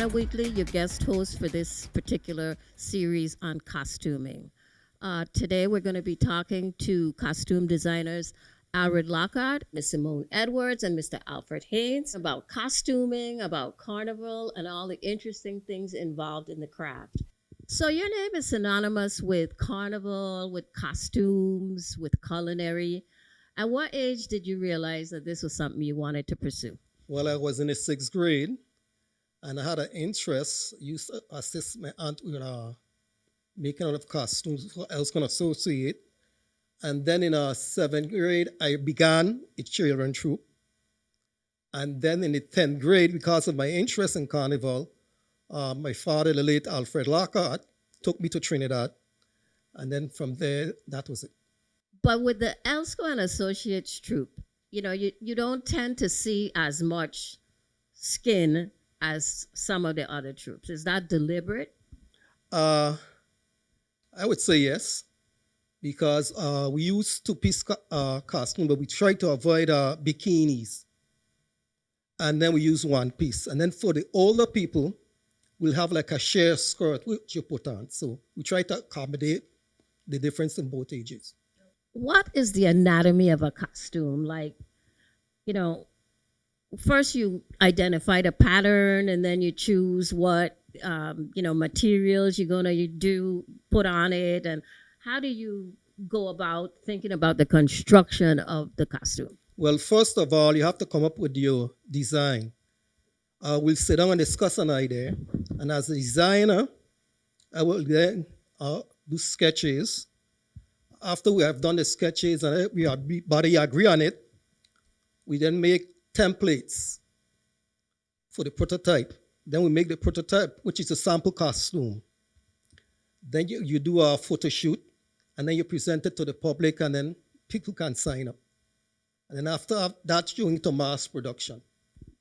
Luanna Wheatley, your guest host for this particular series on costuming. Today, we're going to be talking to costume designers Alred Lockhart, Miss Simone Edwards, and Mr. Alfred Haynes about costuming, about carnival, and all the interesting things involved in the craft. So, your name is synonymous with carnival, with costumes, with culinary. At what age did you realize that this was something you wanted to pursue? Well, I was in the sixth grade and I had an interest, used to assist my aunt with making out of costumes for I was going to associate. And then in seventh grade, I began a children troupe. And then in the 10th grade, because of my interest in carnival, my father, the late Alfred Lockhart, took me to Trinidad. And then from there, that was it. But with the Elsco and Associates troupe, you don't tend to see as much skin as some of the other troops. Is that deliberate? Uh, I would say yes, because we use two-piece costume, but we try to avoid bikinis. And then we use one piece. And then for the older people, we'll have like a sheer skirt which you put on. So we try to accommodate the difference in both ages. What is the anatomy of a costume? Like, you know, first you identify the pattern and then you choose what, materials you're going to put on it. And how do you go about thinking about the construction of the costume? Well, first of all, you have to come up with your design. We'll sit down and discuss an idea. And as a designer, I will then do sketches. After we have done the sketches and everybody agree on it, we then make templates for the prototype. Then we make the prototype, which is a sample costume. Then you do a photo shoot, and then you present it to the public, and then people can sign up. And then after that, you're into mass production.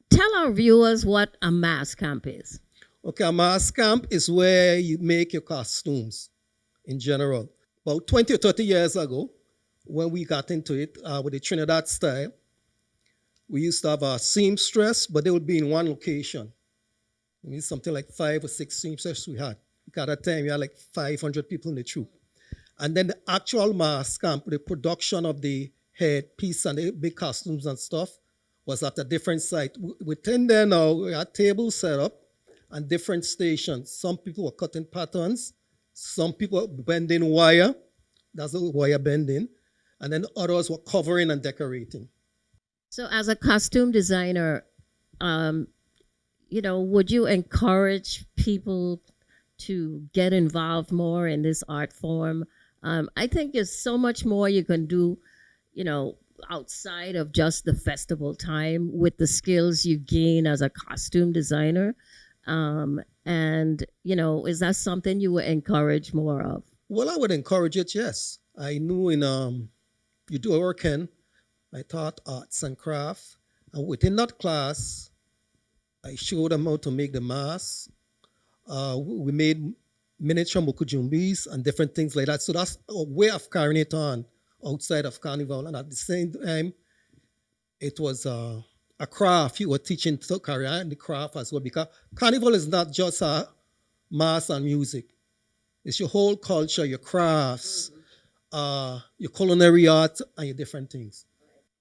Tell our viewers what a mass camp is. Okay, a mass camp is where you make your costumes in general. About 20 or 30 years ago, when we got into it with the Trinidad style, we used to have a seamstress, but they would be in one location. I mean, something like 5 or 6 seamstresses we had. At that time, we had like 500 people in the troupe. And then the actual mass camp, the production of the headpiece and the big costumes and stuff was at a different site. Within there now, we had tables set up and different stations. Some people were cutting patterns. Some people were bending wire. That's the wire bending. And then others were covering and decorating. So, as a costume designer, would you encourage people to get involved more in this art form? I think there's so much more you can do, outside of just the festival time with the skills you gain as a costume designer. Is that something you would encourage more of? Well, I would encourage it, yes. I knew you do work in, I taught arts and craft. And within that class, I showed them how to make the masks. We made miniature mukujumbis and different things like that. So that's a way of carrying it on outside of carnival. And at the same time, it was a craft. You were teaching to carry on the craft as well, because carnival is not just a mass and music. It's your whole culture, your crafts, your culinary art, and your different things.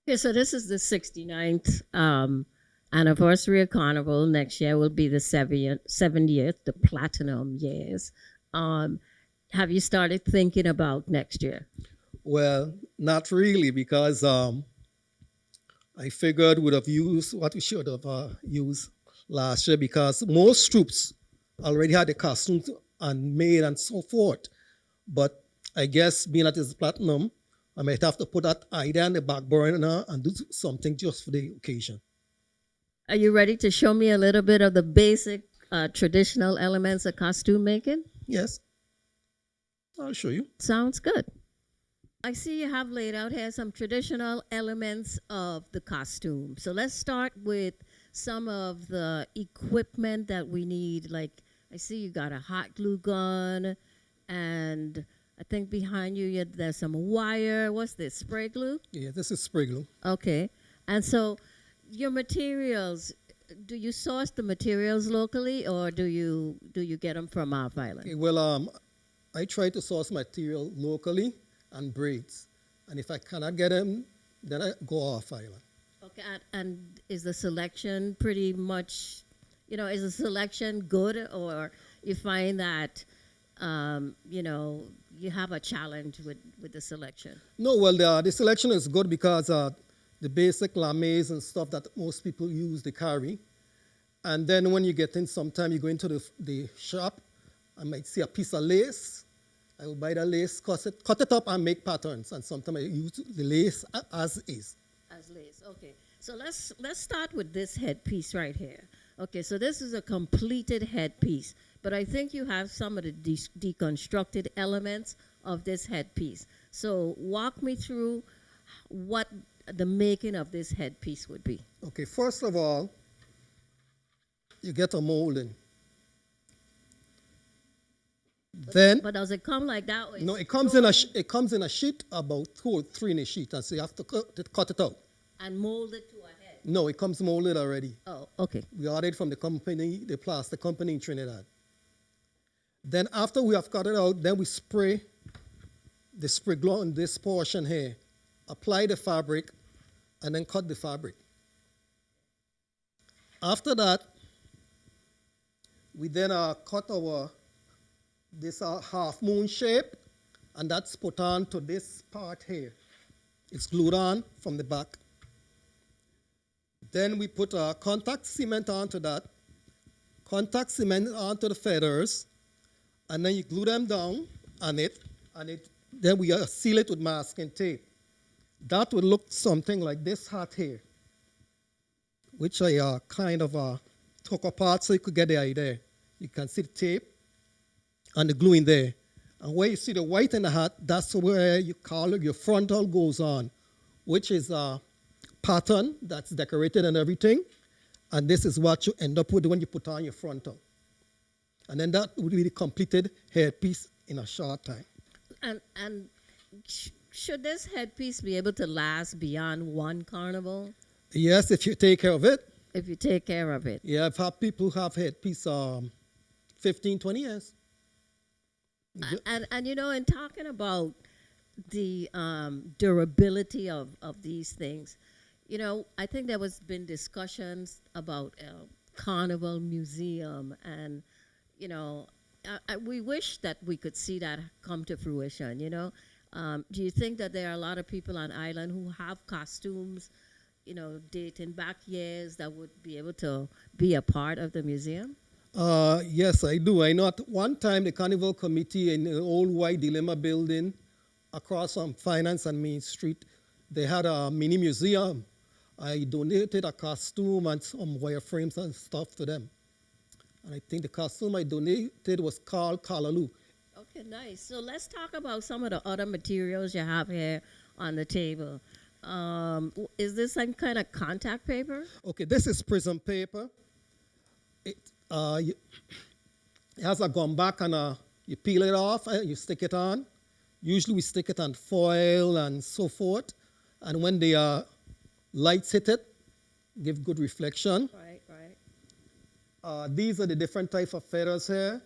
Okay, so this is the 69th anniversary of Carnival. Next year will be the 70th, the platinum years. Have you started thinking about next year? Well, not really, because I figured we'd have used what we should have used last year, because most troops already had the costumes and made and so forth. But I guess being that it's platinum, I might have to put that idea on the back burner and do something just for the occasion. Are you ready to show me a little bit of the basic traditional elements of costume making? Yes, I'll show you. Sounds good. I see you have laid out here some traditional elements of the costume. So let's start with some of the equipment that we need. Like, I see you got a hot glue gun, and I think behind you there's some wire. What's this, spray glue? Yeah, this is spray glue. Okay. And so your materials, do you source the materials locally, or do you get them from off Okay, island? well, I try to source material locally and braids. And if I cannot get them, then I go off island. Okay, and is the selection pretty much, is the selection good, or you find that, you have a challenge with the selection? No, well, the selection is good because the basic lames and stuff that most people use, they carry. And then when you get in, sometime you go into the shop, I might see a piece of lace. I will buy the lace, cut it up and make patterns. And sometimes I use the lace as is. As lace. Okay. So let's start with this headpiece right here. Okay, so this is a completed headpiece, but I think you have some of the deconstructed elements of this headpiece. So walk me through what the making of this headpiece would be. Okay, first of all, you get a molding. Then, But does it come like that? Or no, it's it comes in a sheet about 2 or 3 in a sheet, and so you have to cut it out. and mold it to a head. No, it comes molded already. Oh, okay. We ordered it from the company, the plastic company in Trinidad. Then after we have cut it out, then we spray the spray glue on this portion here, apply the fabric, and then cut the fabric. After that, we then cut this half moon shape, and that's put on to this part here. It's glued on from the back. Then we put contact cement onto that, contact cement onto the feathers, and then you glue them down on it, then we seal it with masking tape. That would look something like this hat here, which I kind of took apart so you could get the idea. You can see the tape and the glue in there. And where you see the white in the hat, that's where your frontal goes on, which is a pattern that's decorated and everything. And this is what you end up with when you put on your frontal. And then that would be the completed hairpiece in a short time. And should this headpiece be able to last beyond one carnival Yes, if you take care of it. if you take care of it? Yeah, I've had people who have headpiece 15, 20 years. And in talking about the durability of these things, I think there was been discussions about carnival museum, and we wish that we could see that come to fruition. Do you think that there are a lot of people on island who have costumes, dating back years, that would be able to be a part of the museum? Yes, I do. I know at one time the Carnival Committee in the old White Dilemma building across from Finance and Main Street, they had a mini museum. I donated a costume and some wireframes and stuff to them. And I think the costume I donated was called Kalaloo. Okay, nice. So let's talk about some of the other materials you have here on the table. Is this some kind of contact paper? Okay, this is prism paper. It, it has a gum back and you peel it off and you stick it on. Usually we stick it on foil and so forth. And when the lights hit it, give good reflection. Right, These are the different type of feathers here.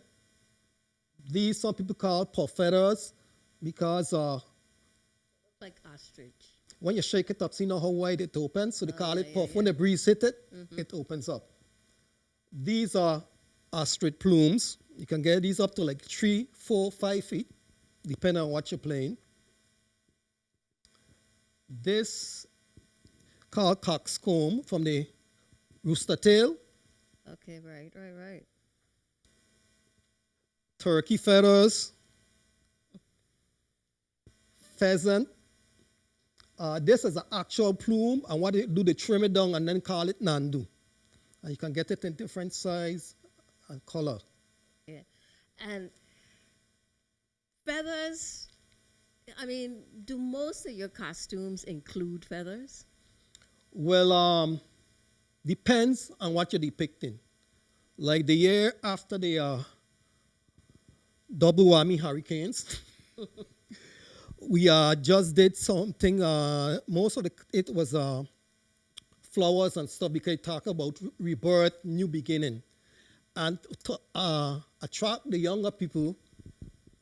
These some people call puff feathers because like ostrich. when you shake it up, see now how wide it opens? So they call it yeah, puff. yeah. When the breeze hit it, it opens up. These are ostrich plumes. You can get these up to like 3, 4, 5 feet, depending on what you're playing. This called coxcomb from the rooster tail. Okay, right. Turkey feathers, pheasant. This is an actual plume, and what they do, they trim it down and then call it nandu. And you can get it in different size and color. Yeah. And feathers, do most of your costumes include feathers? Well, depends on what you're depicting. Like the year after the double whammy hurricanes, we just did something. Most of it was flowers and stuff because it talk about rebirth, new beginning. And to attract the younger people,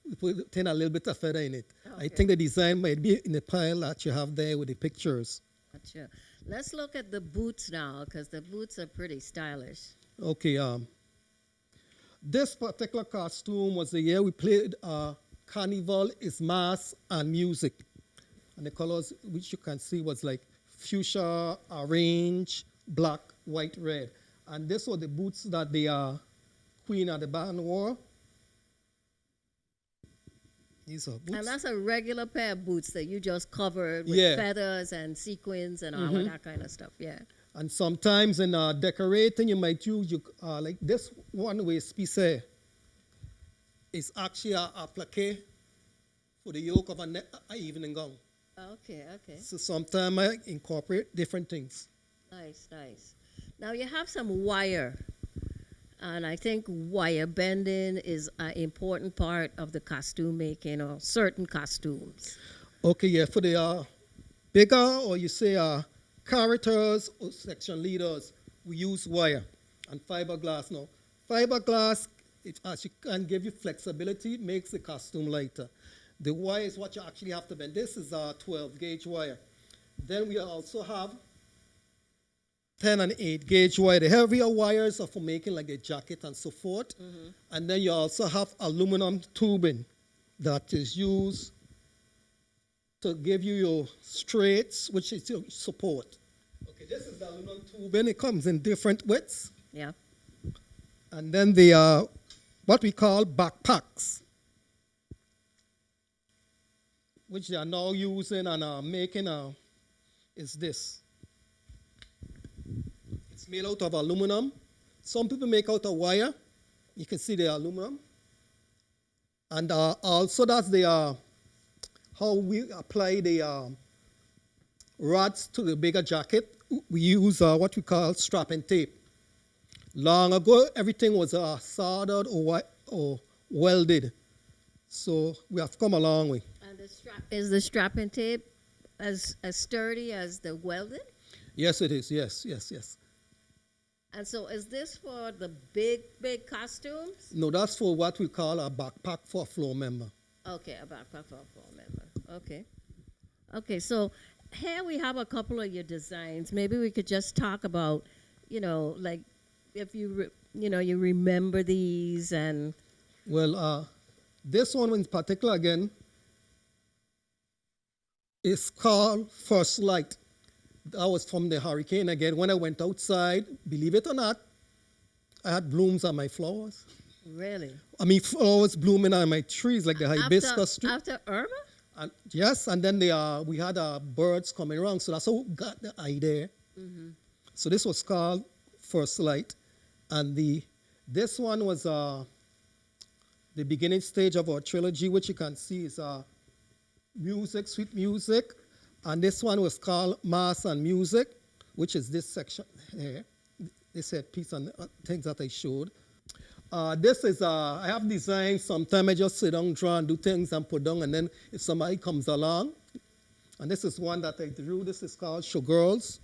we put in a little bit of feather in it. I Okay. think the design might be in the pile that you have there with the pictures. Gotcha. Let's look at the boots now, because the boots are pretty stylish. Okay, this particular costume was the year we played Carnival is Mass and Music. And the colors which you can see was like fuchsia, orange, black, white, red. And this were the boots that the queen of the band wore. These are boots. And that's a regular pair of boots that you just covered with Yeah. feathers and sequins and all of that kind of stuff. Yeah. And sometimes in decorating, you might use like this one waist piece here. It's actually a applique for the yoke of a evening gown. Okay, okay. So sometimes I incorporate different things. Nice, nice. Now you have some wire, and I think wire bending is an important part of the costume making or certain costumes. Okay, yeah, for the bigger or you say characters or section leaders, we use wire and fiberglass now. Fiberglass, as you can give you flexibility, it makes the costume lighter. The wire is what you actually have to bend. This is a 12 gauge wire. Then we also have 10 and 8 gauge wire. The heavier wires are for making like a jacket and so forth. And then you also have aluminum tubing that is used to give you your straights, which is your support. Okay, this is the aluminum tubing. It comes in different widths. Yeah. And then the what we call backpacks, which they are now using and making is this. It's made out of aluminum. Some people make out of wire. You can see the aluminum. And also that's the how we apply the rods to the bigger jacket. We use what we call strapping tape. Long ago, everything was soldered or welded. So we have come a long way. And is the strapping tape as sturdy as the welded? Yes, it is. Yes, yes, yes. And so is this for the big costumes? No, that's for what we call a backpack for a floor member. Okay, a backpack for a floor member. Okay. Okay, so here we have a couple of your designs. Maybe we could just talk about, like if you remember these and. Well, this one in particular again is called First Light. That was from the hurricane again. When I went outside, believe it or not, I had blooms on my flowers. Really? I mean, flowers blooming on my trees, like the hibiscus tree. After Irma? And yes, and then we had birds coming around, so that's how we got the idea. So this was called First Light, and this one was the beginning stage of our trilogy, which you can see is music, sweet music, and this one was called Mass and Music, which is this section here. This headpiece and things that I showed. This is, I have designs. Sometimes I just sit down, draw, and do things and put down, and then if somebody comes along, and this is one that I drew. This is called Showgirls.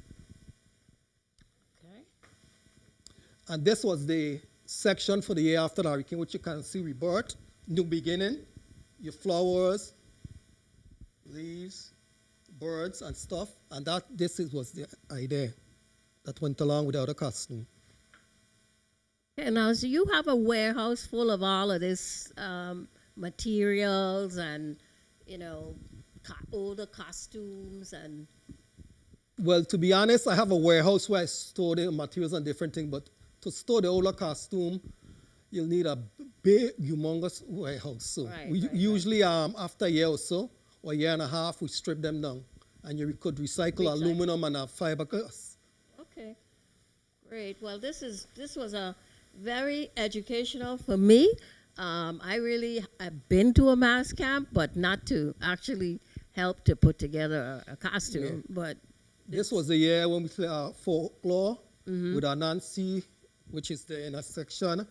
Okay. And this was the section for the year after the hurricane, which you can see rebirth, new beginning, your flowers, leaves, birds, and stuff. And was the idea that went along with the other costume. Okay, now, so you have a warehouse full of all of this materials and, older costumes and. Well, to be honest, I have a warehouse where I store the materials and different things, but to store the older costume, you'll need a big, humongous warehouse. So we usually, after a year or so, or a year and a half, we strip them down. And you could recycle aluminum and fiberglass. Okay, great. Well, this was a very educational for me. I've been to a mass camp, but not to actually help to put together a costume. Yeah. But this was the year when we played folklore with Nancy, which is the inner section.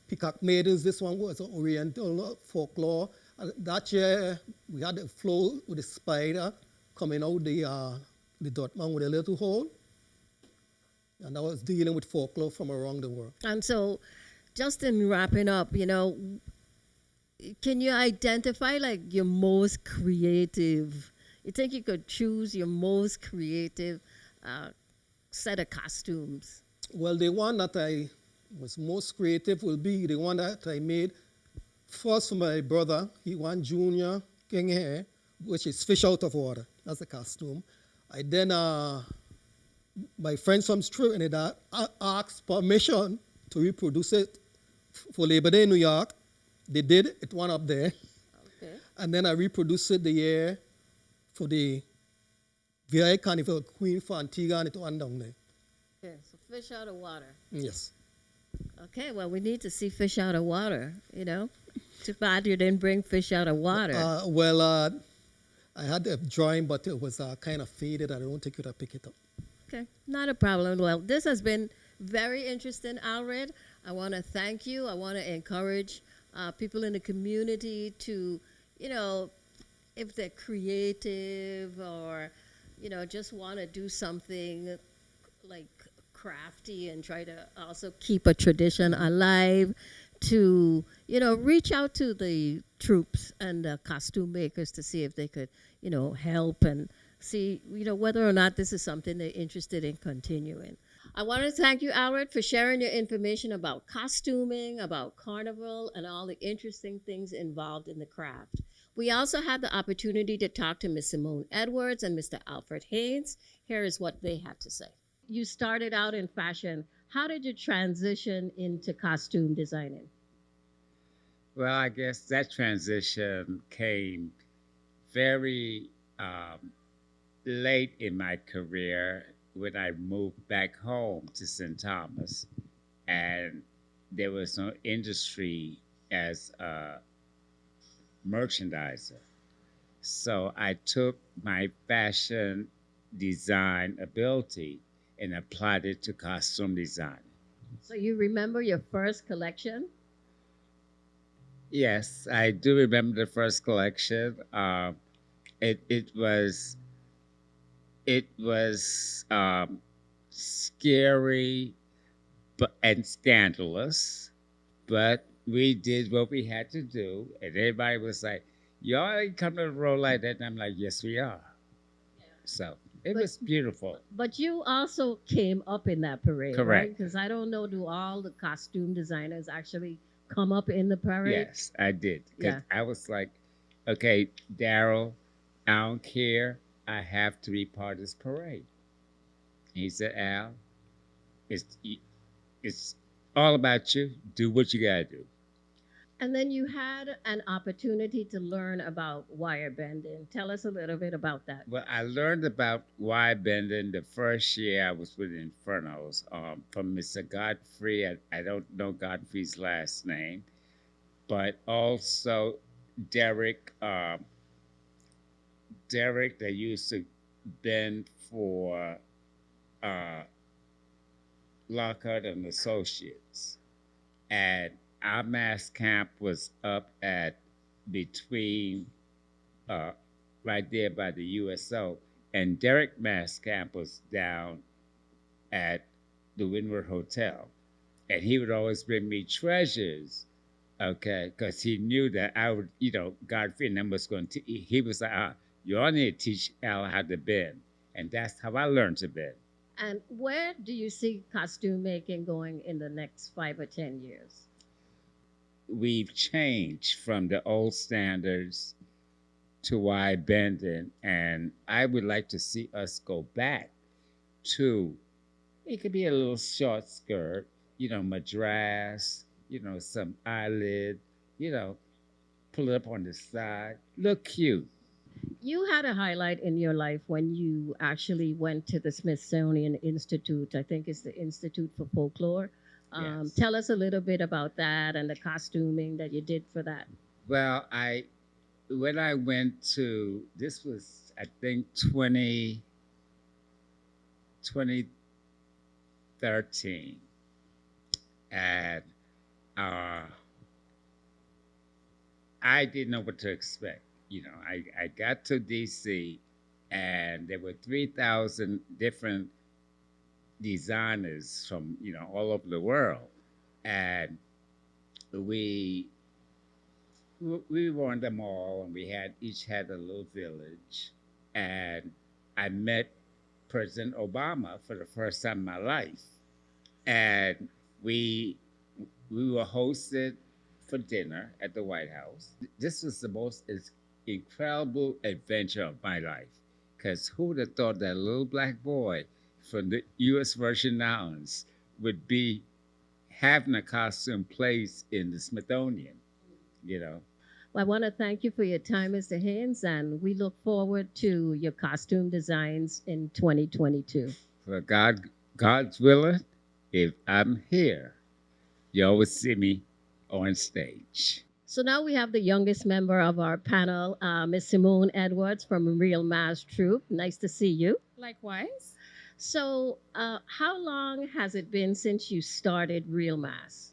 Peacock Maidens, this one was Oriental folklore. That year, we had a flow with the spider coming out the Dortmund with a little hole. and I was dealing with folklore from around the world. And so, just in wrapping up, can you identify like your most creative? You think you could choose your most creative uh, set of costumes? Well, the one that I was most creative will be the one that I made first for my brother. He won junior king hair, which is fish out of water. That's a costume. I then, my friends from Trinidad asked permission to reproduce it for Labor Day in New York. They did. It went up there. Okay. And then I reproduced it the year for the VI Carnival Queen for Antigua, and it went down there. Okay. So fish out of water. Yes. Okay. Well, we need to see fish out of water. Too bad you didn't bring fish out of water. I had a drawing, but it was kind of faded. I don't think you could pick it up. Okay, not a problem. Well, this has been very interesting, Alred. I want to thank you. I want to encourage people in the community to, you know, if they're creative or, just want to do something like crafty and try to also keep a tradition alive, to reach out to the troops and the costume makers to see if they could help and see whether or not this is something they're interested in continuing. I want to thank you, Albert, for sharing your information about costuming, about carnival, and all the interesting things involved in the craft. We also had the opportunity to talk to Ms. Simone Edwards and Mr. Alfred Haynes. Here is what they had to say. You started out in fashion. How did you transition into costume designing? Well, I guess that transition came very late in my career when I moved back home to St. Thomas, and there was no industry as a merchandiser. So I took my fashion design ability and applied it to costume design. So you remember your first collection? Yes, I do remember the first collection. It was scary but and scandalous, but we did what we had to do, and everybody was like, "Y'all ain't coming to the road like that." And I'm like, "Yes, we are." So it But was beautiful. but you also came up in that parade, right? Correct. Because I don't know, do all the costume designers actually come up in the parade? Yes, I did because Yeah. I was like, "Okay, Daryl, I don't care. I have to be part of this parade." And he said, "Al, it's it's all about you. Do what you gotta do." And then you had an opportunity to learn about wire bending. Tell us a little bit about that. Well, I learned about wire bending the first year I was with Infernos from Mr. Godfrey. I don't know Godfrey's last name, but also Derek. Derek, that used to bend for uh, Lockhart and Associates, and our mass camp was up at between uh, right there by the USO, and Derek Mass Camp was down at the Windward Hotel, and he would always bring me treasures. Okay, because he knew that I would, Godfrey and them was going to. He was like, "You all need to teach Al how to bend," and that's how I learned to bend. And where do you see costume making going in the next 5 or 10 years? We've changed from the old standards to wide bending, and I would like to see us go back to, it could be a little short skirt, madras, some eyelid, you know, pull it up on the side, look cute. You had a highlight in your life when you actually went to the Smithsonian Institute. I think it's the Institute for Folklore. Yes. Tell us a little bit about that and the costuming that you did for that. Well, when I went to, this was, I think, 2013, and uh, I didn't know what to expect. I got to DC, and there were 3,000 different designers from all over the world, and we we won them all, and we had each had a little village, and I met President Obama for the first time in my life, and we we were hosted for dinner at the White House. This was the most incredible adventure of my life, because who would have thought that a little black boy from the U.S. Virgin Islands would be having a costume placed in the Smithsonian, you know? Well, I want to thank you for your time, Mr. Haynes, and we look forward to your costume designs in 2022. For God's willing, if I'm here, you always see me on stage. So now we have the youngest member of our panel, Miss Simone Edwards from Real Mass Troupe. Nice to see you. Likewise. So, how long has it been since you started Real Mass?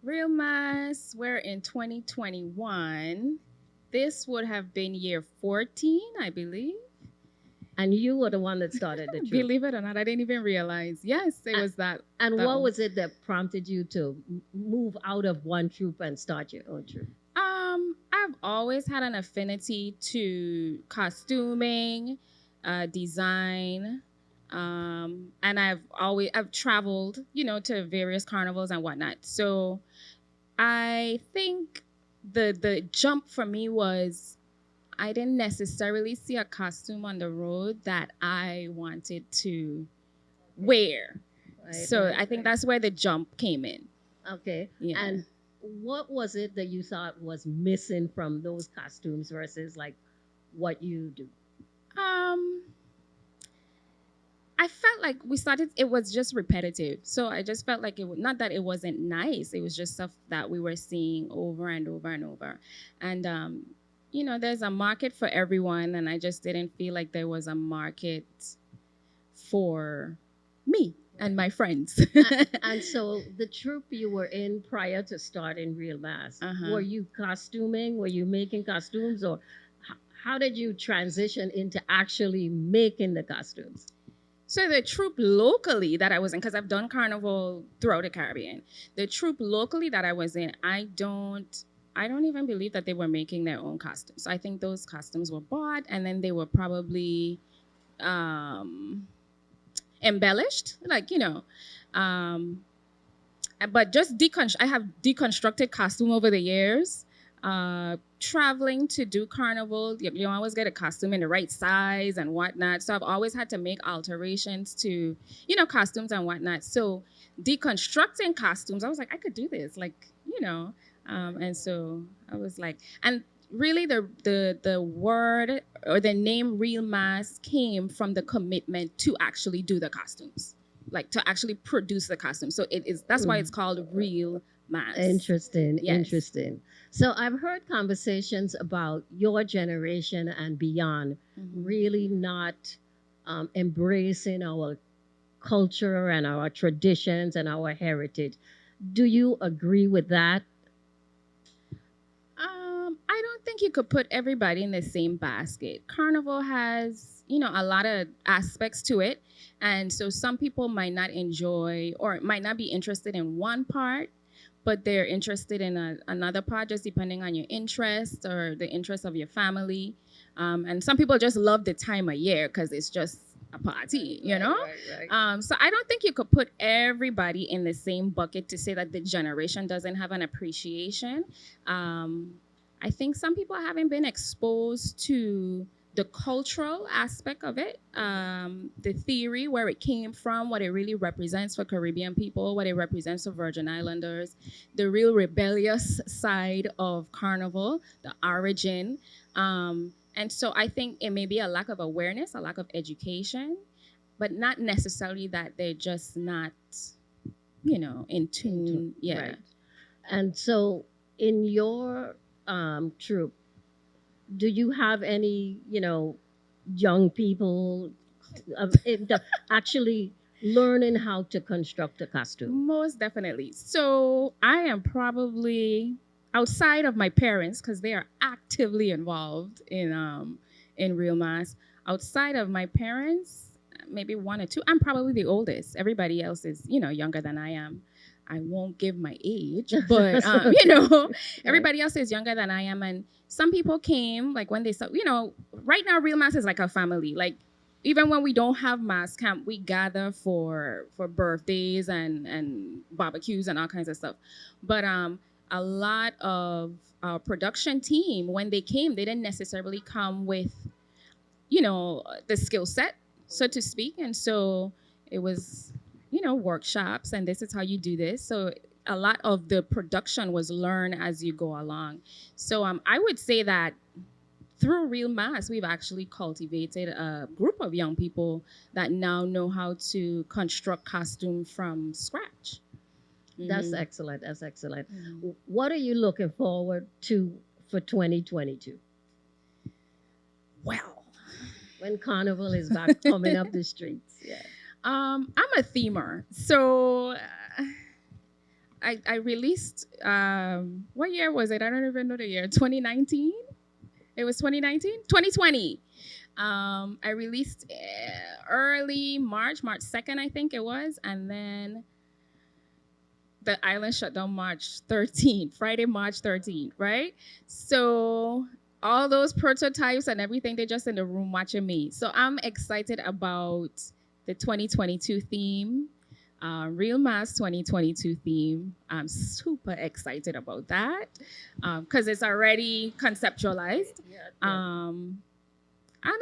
Real Mass, we're in 2021. This would have been year 14, I believe. And you were the one that started the troupe. Believe it or not, I didn't even realize. Yes, it was that. And that what one. was it that prompted you to move out of one troupe and start your own troupe? I've always had an affinity to costuming, design, and I've traveled, to various carnivals and whatnot. So I think the jump for me was I didn't necessarily see a costume on the road that I wanted to wear. Right, So right, I think right. that's where the jump came in. Okay. Yeah. And what was it that you thought was missing from those costumes versus like what you do? I felt like it was just repetitive. So I just felt like not that it wasn't nice. It was just stuff that we were seeing over and over and over. And, there's a market for everyone. And I just didn't feel like there was a market for me and my friends. And so the troupe you were in prior to starting Real Mass, were you costuming? Were you making costumes? Or how did you transition into actually making the costumes? So the troupe locally that I was in, because I've done carnival throughout the Caribbean, the troupe locally that I was in, I don't even believe that they were making their own costumes. So I think those costumes were bought, and then they were probably embellished, but just I have deconstructed costume over the years. Traveling to do carnival, you always get a costume in the right size and whatnot. So I've always had to make alterations to, costumes and whatnot. So deconstructing costumes, I was like, I could do this, and so I was like, and really the word or the name Real Mass came from the commitment to actually do the costumes, like to actually produce the costume. So that's why it's called Real Mass. Interesting. Yes. Interesting. So I've heard conversations about your generation and beyond really not embracing our culture and our traditions and our heritage. Do you agree with that? I don't think you could put everybody in the same basket. Carnival has, a lot of aspects to it. And so some people might not enjoy or might not be interested in one part, but they're interested in another part, just depending on your interest or the interest of your family. And some people just love the time of year because it's just a party, Right. So I don't think you could put everybody in the same bucket to say that the generation doesn't have an appreciation. I think some people haven't been exposed to the cultural aspect of it, the theory, where it came from, what it really represents for Caribbean people, what it represents for Virgin Islanders, the real rebellious side of Carnival, the origin. And so I think it may be a lack of awareness, a lack of education, but not necessarily that they're just not, in tune. Yeah. Right. And so in your troupe, do you have any, young people actually learning how to construct a costume? Most definitely. So I am probably outside of my parents because they are actively involved in Real Mass. Outside of my parents, maybe one or two. I'm probably the oldest. Everybody else is, younger than I am. I won't give my age, but everybody else is younger than I am. And some people came like when they saw, right now Real Mass is like a family. Like even when we don't have mass camp, we gather for birthdays and barbecues and all kinds of stuff. But a lot of our production team, when they came, they didn't necessarily come with the skill set, so to speak. And so it was, workshops, and this is how you do this. So a lot of the production was learned as you go along. So I would say that through Real Mass, we've actually cultivated a group of young people that now know how to construct costume from scratch. That's Mhm. excellent. That's excellent. Mhm. What are you looking forward to for 2022 Well, when Carnival is back coming up the streets? Yeah. I'm a themer, so I released what year was it? I don't even know the year. 2019. It was 2019, 2020. I released early March 2nd, I think it was, and then the island shut down March 13th, Friday, March 13th, right? So all those prototypes and everything, they're just in the room watching me. So I'm excited about the 2022 theme, Real Mass 2022 theme. I'm super excited about that because it's already conceptualized. Um, and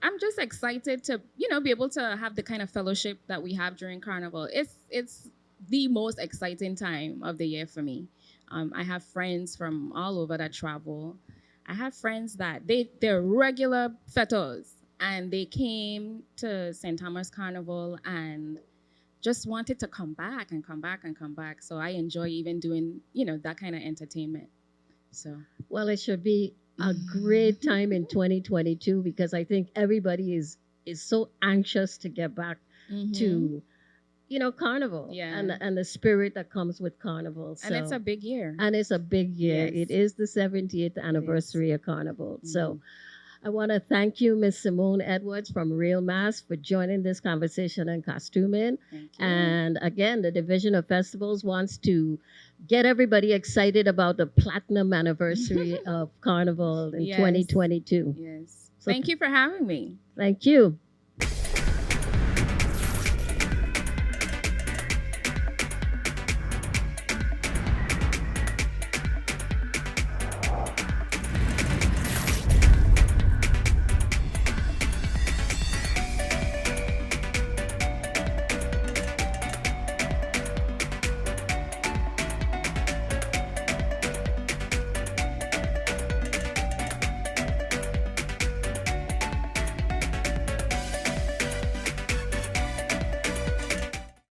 I'm just excited to be able to have the kind of fellowship that we have during Carnival. It's the most exciting time of the year for me. I have friends from all over that travel. I have friends that they're regular fetos and they came to St. Thomas Carnival and just wanted to come back and come back and come back. So I enjoy even doing that kind of entertainment. So Well, it should be a great time in 2022 because I think everybody is so anxious to get back to Carnival Yeah. and the spirit that comes with Carnival. and it's So a big year. and it's a big year. Yes. It is the 70th anniversary of Carnival. So I want to thank you, Miss Simone Edwards from Real Mass, for joining this conversation on costuming. Thank you. And again, the Division of Festivals wants to get everybody excited about the platinum anniversary of Carnival in Yes. 2022. Yes. So Thank you for having me. thank you.